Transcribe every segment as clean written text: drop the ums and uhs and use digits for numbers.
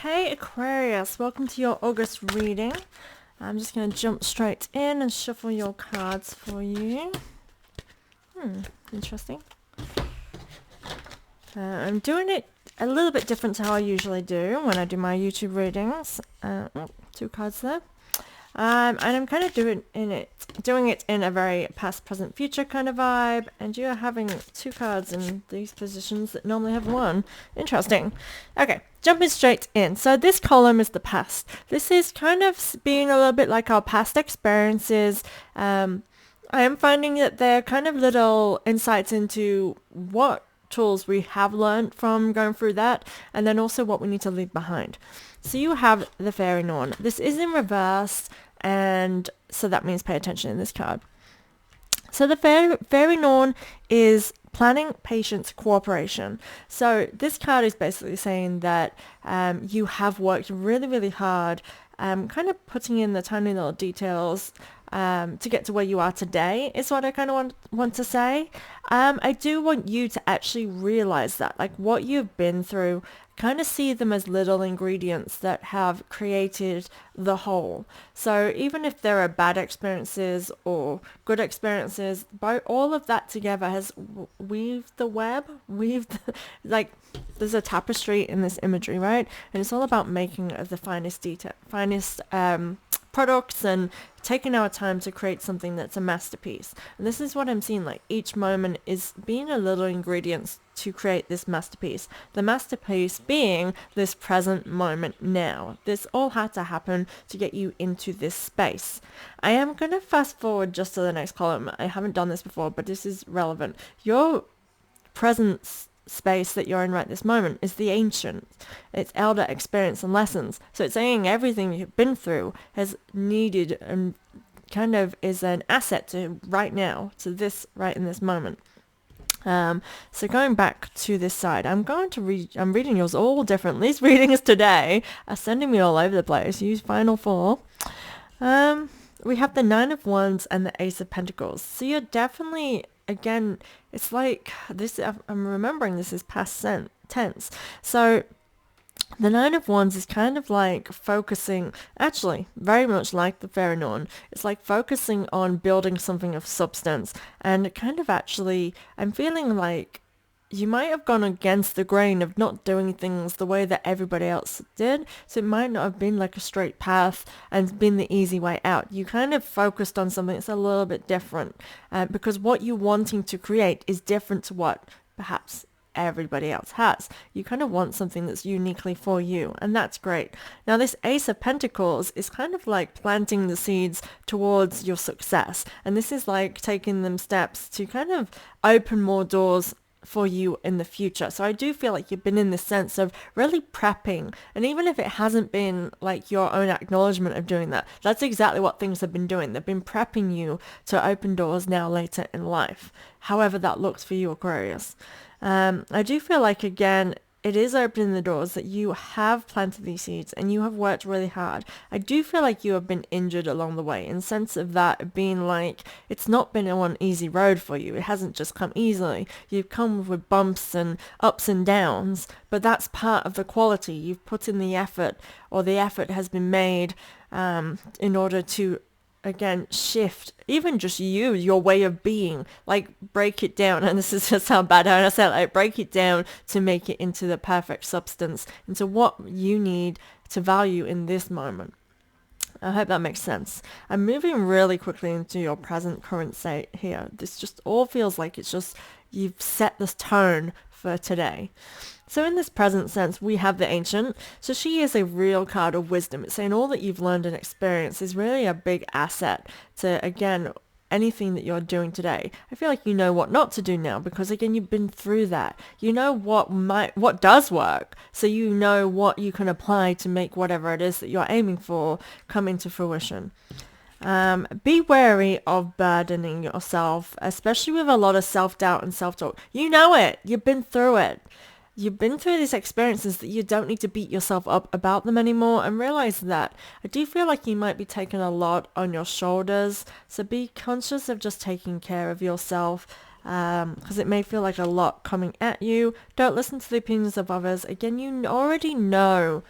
Hey Aquarius, welcome to your August reading. I'm just going to jump straight in and shuffle your cards for you. Interesting. I'm doing it a little bit different to how I usually do when I do my YouTube readings. Two cards there. And I'm kind of doing it in a very past, present, future kind of vibe. And you're having two cards in these positions that normally have one. Interesting. Okay, jumping straight in. So this column is the past. This is kind of being a little bit like our past experiences. I am finding that they're kind of little insights into what tools we have learned from going through that, and then also what we need to leave behind. So you have the Fairy Norn. This is in reverse, and so that means pay attention in this card. So the Fairy Norn is planning, patience, cooperation. So this card is basically saying that you have worked really, really hard, kind of putting in the tiny little details to get to where you are today is what I kind of want to say. I do want you to actually realize that, like what you've been through, kind of see them as little ingredients that have created the whole. So even if there are bad experiences or good experiences, by all of that together has weaved the web, like there's a tapestry in this imagery, right? And it's all about making the finest products and taking our time to create something that's a masterpiece. And this is what I'm seeing, like each moment is being a little ingredients to create this masterpiece. The masterpiece being this present moment now. This all had to happen to get you into this space. I am going to fast forward just to the next column. I haven't done this before, but this is relevant. Your present space that you're in right this moment is the ancient. It's elder experience and lessons. So it's saying everything you've been through has needed and kind of is an asset to right now, to this right in this moment. So going back to this side, I'm reading yours all different. These readings today are sending me all over the place. Use final four. We have the Nine of Wands and the Ace of Pentacles. So you're definitely, again, it's like this, I'm remembering this is past tense. So the Nine of Wands is kind of like focusing, actually very much like the Fairy Norn. It's like focusing on building something of substance, and kind of actually, I'm feeling like you might have gone against the grain of not doing things the way that everybody else did. So it might not have been like a straight path and been the easy way out. You kind of focused on something that's a little bit different because what you're wanting to create is different to what perhaps everybody else has. You kind of want something that's uniquely for you, and that's great. Now this Ace of Pentacles is kind of like planting the seeds towards your success, and this is like taking them steps to kind of open more doors for you in the future. So I do feel like you've been in this sense of really prepping, and even if it hasn't been like your own acknowledgement of doing that, that's exactly what things have been doing. They've been prepping you to open doors now later in life, however that looks for you, Aquarius. I do feel like, again, it is opening the doors, that you have planted these seeds and you have worked really hard. I do feel like you have been injured along the way, in the sense of that being like, it's not been one easy road for you. It hasn't just come easily. You've come with bumps and ups and downs, but that's part of the quality. You've put in the effort, or the effort has been made in order to, again, shift even just your way of being, like break it down. And this is just how bad I said, like break it down to make it into the perfect substance, into what you need to value in this moment. I hope that makes sense. I'm moving really quickly into your present current state here. This just all feels like it's just, you've set this tone for today. So in this present sense, we have the Ancient. So she is a real card of wisdom. It's saying all that you've learned and experienced is really a big asset to, again, anything that you're doing today. I feel like you know what not to do now, because again, you've been through that. You know what does work, so you know what you can apply to make whatever it is that you're aiming for come into fruition. Be wary of burdening yourself, especially with a lot of self-doubt and self-talk. You know it. You've been through it. You've been through these experiences that you don't need to beat yourself up about them anymore, and realize that. I do feel like you might be taking a lot on your shoulders, so be conscious of just taking care of yourself, because it may feel like a lot coming at you. Don't listen to the opinions of others. Again, you already know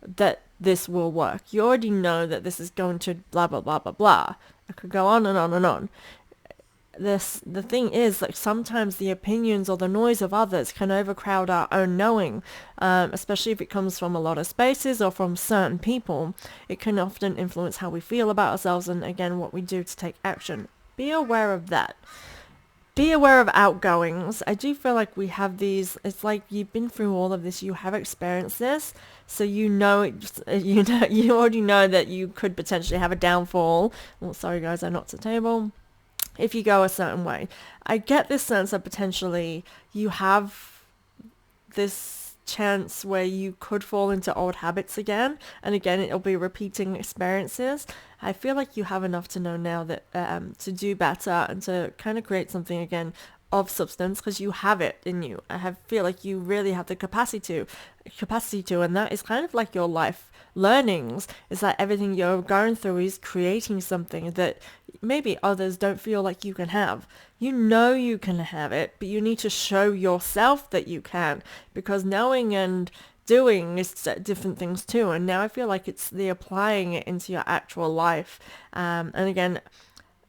that this will work. You already know that this is going to blah, blah, blah, blah, blah. I could go on and on and on. The thing is, like, sometimes the opinions or the noise of others can overcrowd our own knowing, especially if it comes from a lot of spaces or from certain people. It can often influence how we feel about ourselves and, again, what we do to take action. Be aware of that. Be aware of outgoings. I do feel like we have these, it's like you've been through all of this, you have experienced this, so you know you already know that you could potentially have a downfall. Oh, sorry guys, I knocked the table. If you go a certain way. I get this sense that potentially you have this chance where you could fall into old habits again, and again it'll be repeating experiences. I feel like you have enough to know now that to do better and to kind of create something again of substance, because you have it in you. Feel like you really have the capacity to, and that is kind of like your life learnings, is that everything you're going through is creating something that maybe others don't feel like you can have. You know you can have it, but you need to show yourself that you can, because knowing and doing is different things too. And now I feel like it's the applying it into your actual life, and again,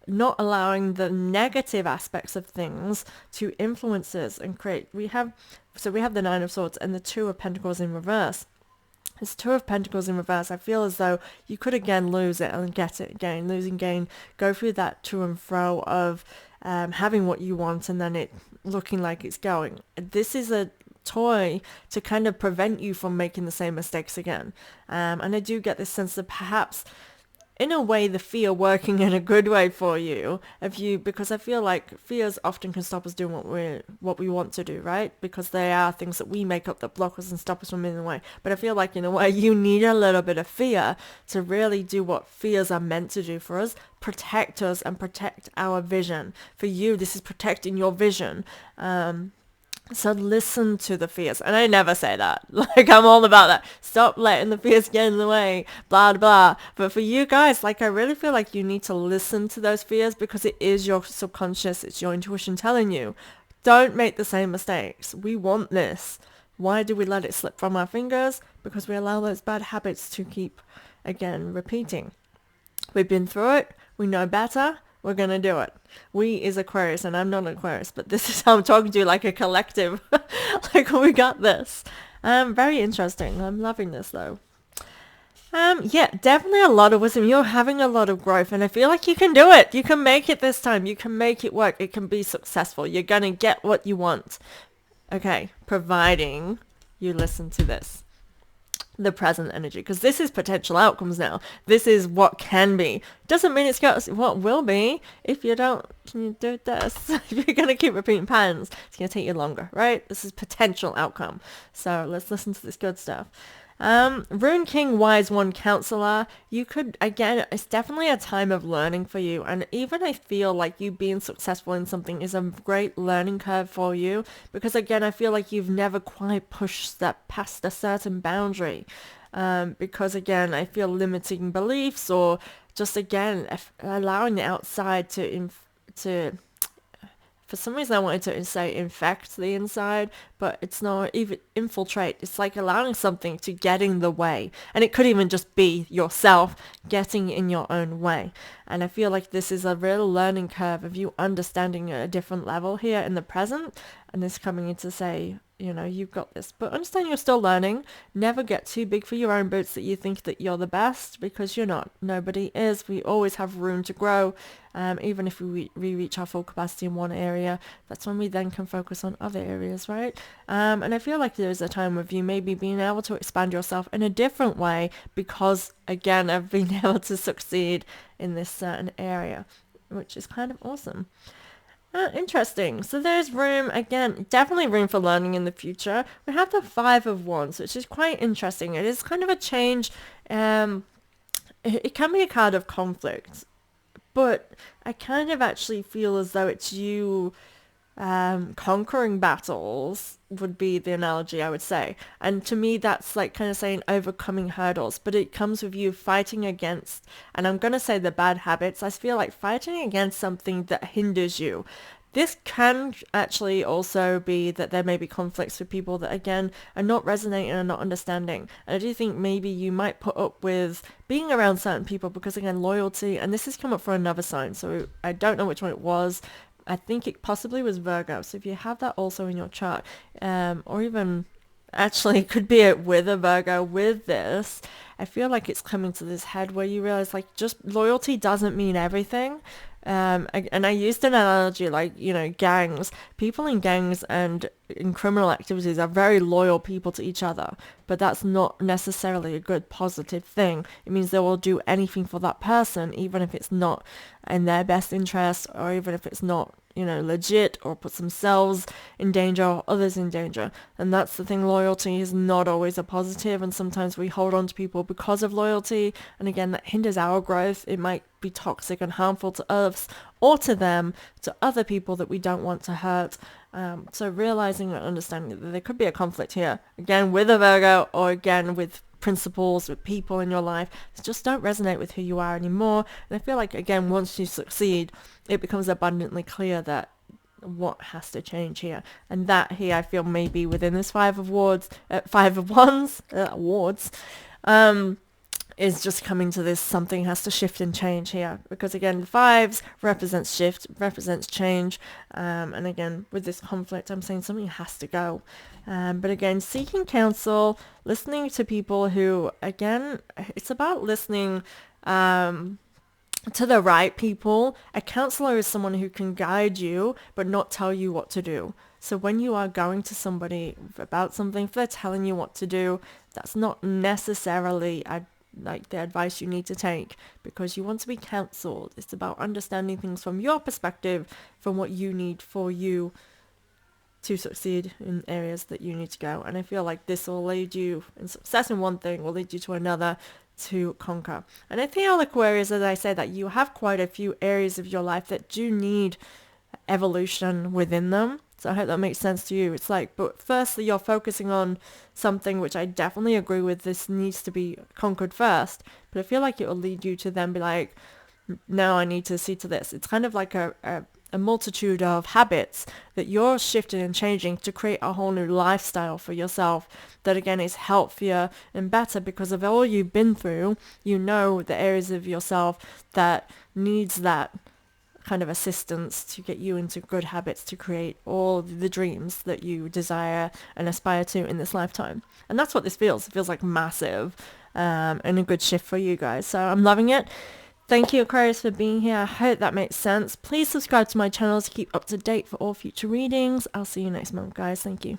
not allowing the negative aspects of things to influence us and create. We have the Nine of Swords and the Two of Pentacles in reverse. This Two of Pentacles in reverse, I feel as though you could again lose it and get it again, lose and gain, go through that to and fro of having what you want and then it looking like it's going. This is a toy to kind of prevent you from making the same mistakes again. And I do get this sense of perhaps, in a way, the fear working in a good way for you, because I feel like fears often can stop us doing what we want to do, right? Because they are things that we make up that block us and stop us from moving away. But I feel like in a way you need a little bit of fear to really do what fears are meant to do for us, protect us and protect our vision. For you, this is protecting your vision. So listen to the fears. And I never say that. Like, I'm all about that. Stop letting the fears get in the way, blah, blah. But for you guys, like, I really feel like you need to listen to those fears, because it is your subconscious. It's your intuition telling you, don't make the same mistakes. We want this. Why do we let it slip from our fingers? Because we allow those bad habits to keep, again, repeating. We've been through it. We know better. We're going to do it. We is Aquarius, and I'm not an Aquarius, but this is how I'm talking to you, like a collective. Like, we got this. Very interesting. I'm loving this, though. Yeah, definitely a lot of wisdom. You're having a lot of growth, and I feel like you can do it. You can make it this time. You can make it work. It can be successful. You're going to get what you want. Okay, providing you listen to this. The present energy, because this is potential outcomes now. This is what can be. Doesn't mean it's got what will be. If you don't do this, if you're going to keep repeating patterns, it's going to take you longer, right? This is potential outcome. So let's listen to this good stuff. Rune King, Wise One, Counselor. You could, again, it's definitely a time of learning for you. And even I feel like you being successful in something is a great learning curve for you. Because again, I feel like you've never quite pushed that past a certain boundary. Because again, I feel limiting beliefs, or just again, allowing the outside to for some reason I wanted to say infect the inside, but it's not even infiltrate. It's like allowing something to get in the way. And it could even just be yourself getting in your own way. And I feel like this is a real learning curve of you understanding a different level here in the present. And this coming in to say, you know, you've got this. But understand you're still learning. Never get too big for your own boots that you think that you're the best, because you're not. Nobody is. We always have room to grow. Even if we reach our full capacity in one area, that's when we then can focus on other areas, right? And I feel like there's a time of you maybe being able to expand yourself in a different way, because again, I've been able to succeed in this certain area, which is kind of awesome. Interesting. So there's room, again, definitely room for learning in the future. We have the Five of Wands, which is quite interesting. It is kind of a change. It can be a card of conflict, but I kind of actually feel as though it's you conquering battles would be the analogy I would say. And to me, that's like kind of saying overcoming hurdles, but it comes with you fighting against, and I'm going to say the bad habits. I feel like fighting against something that hinders you. This can actually also be that there may be conflicts with people that, again, are not resonating and not understanding. And I do think maybe you might put up with being around certain people because, again, loyalty, and this has come up for another sign, so I don't know which one it was. I think it possibly was Virgo. So if you have that also in your chart, or even actually it could be it with a Virgo with this, I feel like it's coming to this head where you realize like just loyalty doesn't mean everything. And I used an analogy like, gangs. People in gangs and in criminal activities are very loyal people to each other, but that's not necessarily a good positive thing. It means they will do anything for that person, even if it's not in their best interest, or even if it's not, legit, or puts themselves in danger or others in danger. And that's the thing, loyalty is not always a positive, and sometimes we hold on to people because of loyalty, and again, that hinders our growth. It might be toxic and harmful to us or to them, to other people that we don't want to hurt. So realizing and understanding that there could be a conflict here, again with a Virgo, or again with principles, with people in your life that just don't resonate with who you are anymore. And I feel like, again, once you succeed, it becomes abundantly clear that what has to change here. And that here, I feel, maybe within this Five of Wands, is just coming to this, something has to shift and change here, because again, the fives represents shift, represents change, and again with this conflict, I'm saying something has to go. But again, seeking counsel, listening to people who, again, it's about listening to the right people. A counselor is someone who can guide you but not tell you what to do. So when you are going to somebody about something, if they're telling you what to do, that's not necessarily like the advice you need to take, because you want to be counseled. It's about understanding things from your perspective, from what you need for you to succeed in areas that you need to go. And I feel like this will lead you, in success in one thing will lead you to another, to conquer. And I feel, Aquarius, as I say, that you have quite a few areas of your life that do need evolution within them. So I hope that makes sense to you. It's like, but firstly, you're focusing on something which I definitely agree with. This needs to be conquered first. But I feel like it will lead you to then be like, now I need to see to this. It's kind of like a multitude of habits that you're shifting and changing to create a whole new lifestyle for yourself that, again, is healthier and better because of all you've been through. You know the areas of yourself that needs that kind of assistance to get you into good habits to create all the dreams that you desire and aspire to in this lifetime. And that's what this feels. It feels like massive and a good shift for you guys. So I'm loving it. Thank you, Aquarius, for being here. I hope that makes sense. Please subscribe to my channel to keep up to date for all future readings. I'll see you next month, guys. Thank you.